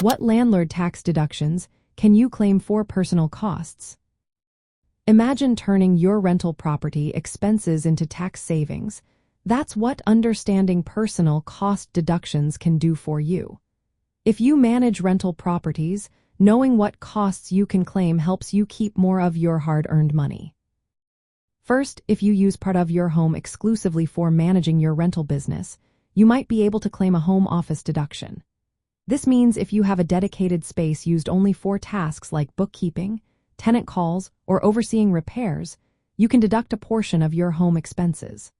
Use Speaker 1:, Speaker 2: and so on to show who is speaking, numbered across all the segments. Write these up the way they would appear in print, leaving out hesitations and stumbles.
Speaker 1: What landlord tax deductions can you claim for personal costs? Imagine turning your rental property expenses into tax savings. That's what understanding personal cost deductions can do for you. If you manage rental properties, knowing what costs you can claim helps you keep more of your hard-earned money. First, if you use part of your home exclusively for managing your rental business, you might be able to claim a home office deduction. This means if you have a dedicated space used only for tasks like bookkeeping, tenant calls, or overseeing repairs, you can deduct a portion of your home expenses.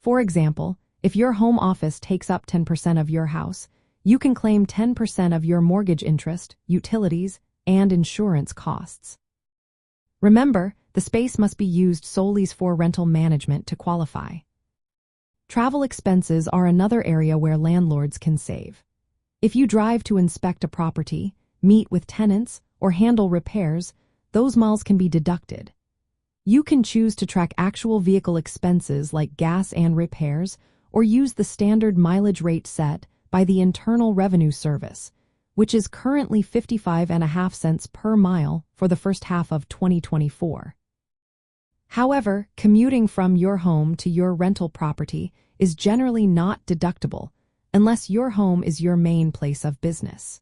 Speaker 1: For example, if your home office takes up 10% of your house, you can claim 10% of your mortgage interest, utilities, and insurance costs. Remember, the space must be used solely for rental management to qualify. Travel expenses are another area where landlords can save. If you drive to inspect a property, meet with tenants, or handle repairs, those miles can be deducted. You can choose to track actual vehicle expenses like gas and repairs, or use the standard mileage rate set by the Internal Revenue Service, which is currently 55.5 cents per mile for the first half of 2024. However, commuting from your home to your rental property is generally not deductible unless your home is your main place of business.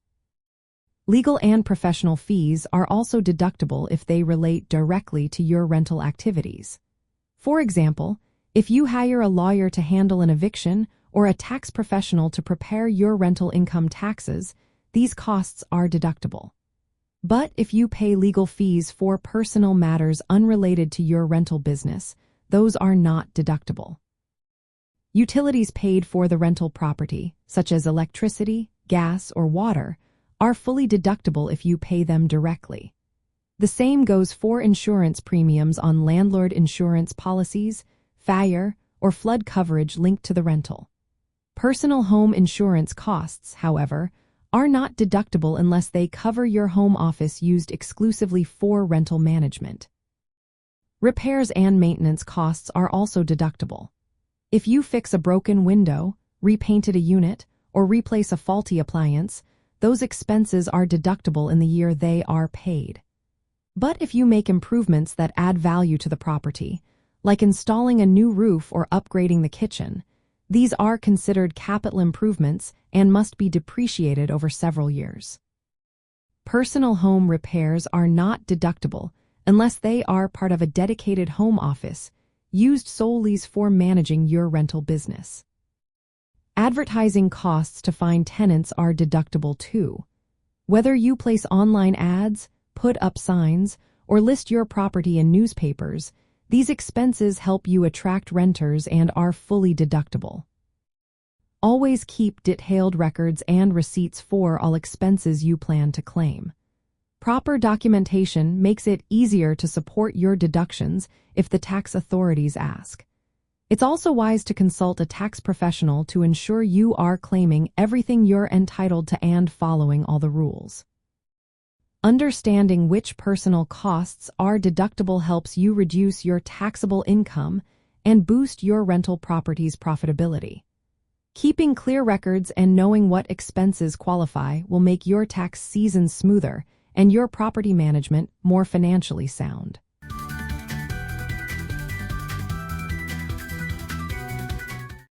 Speaker 1: Legal and professional fees are also deductible if they relate directly to your rental activities. For example, if you hire a lawyer to handle an eviction or a tax professional to prepare your rental income taxes, these costs are deductible. But if you pay legal fees for personal matters unrelated to your rental business, those are not deductible. Utilities paid for the rental property, such as electricity, gas, or water, are fully deductible if you pay them directly. The same goes for insurance premiums on landlord insurance policies, fire, or flood coverage linked to the rental. Personal home insurance costs, however, are not deductible unless they cover your home office used exclusively for rental management. Repairs and maintenance costs are also deductible. If you fix a broken window, repainted a unit, or replace a faulty appliance, those expenses are deductible in the year they are paid. But if you make improvements that add value to the property, like installing a new roof or upgrading the kitchen, these are considered capital improvements and must be depreciated over several years. Personal home repairs are not deductible unless they are part of a dedicated home office used solely for managing your rental business. Advertising costs to find tenants are deductible too. Whether you place online ads, put up signs, or list your property in newspapers, these expenses help you attract renters and are fully deductible. Always keep detailed records and receipts for all expenses you plan to claim. Proper documentation makes it easier to support your deductions if the tax authorities ask. It's also wise to consult a tax professional to ensure you are claiming everything you're entitled to and following all the rules. Understanding which personal costs are deductible helps you reduce your taxable income and boost your rental property's profitability. Keeping clear records and knowing what expenses qualify will make your tax season smoother and your property management more financially sound.